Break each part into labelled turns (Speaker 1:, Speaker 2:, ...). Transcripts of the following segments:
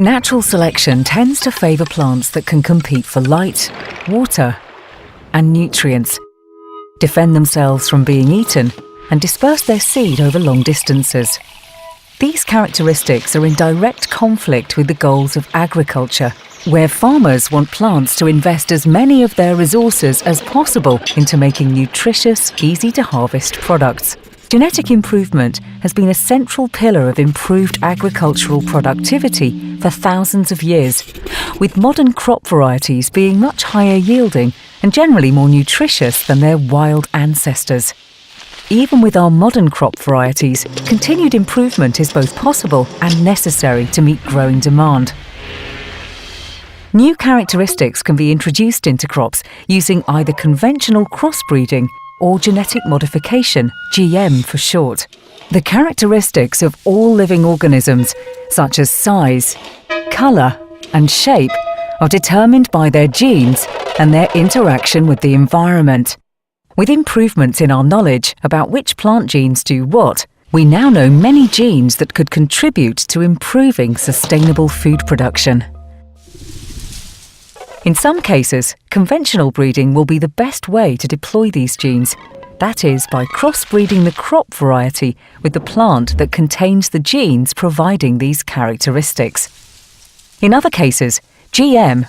Speaker 1: Natural selection tends to favour plants that can compete for light, water, and nutrients, defend themselves from being eaten, and disperse their seed over long distances. These characteristics are in direct conflict with the goals of agriculture, where farmers want plants to invest as many of their resources as possible into making nutritious, easy-to-harvest products. Genetic improvement has been a central pillar of improved agricultural productivity for thousands of years, with modern crop varieties being much higher yielding and generally more nutritious than their wild ancestors. Even with our modern crop varieties, continued improvement is both possible and necessary to meet growing demand. New characteristics can be introduced into crops using either conventional crossbreeding or genetic modification, GM for short. The characteristics of all living organisms, such as size, colour and shape, are determined by their genes and their interaction with the environment. With improvements in our knowledge about which plant genes do what, we now know many genes that could contribute to improving sustainable food production. In some cases, conventional breeding will be the best way to deploy these genes. That is, by crossbreeding the crop variety with the plant that contains the genes providing these characteristics. In other cases, GM,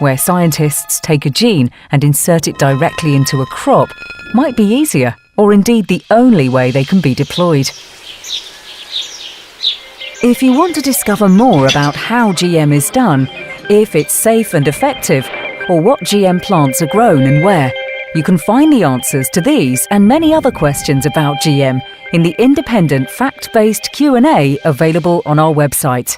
Speaker 1: where scientists take a gene and insert it directly into a crop, might be easier, or indeed the only way they can be deployed. If you want to discover more about how GM is done, if it's safe and effective, or what GM plants are grown and where, you can find the answers to these and many other questions about GM in the independent fact-based Q&A available on our website.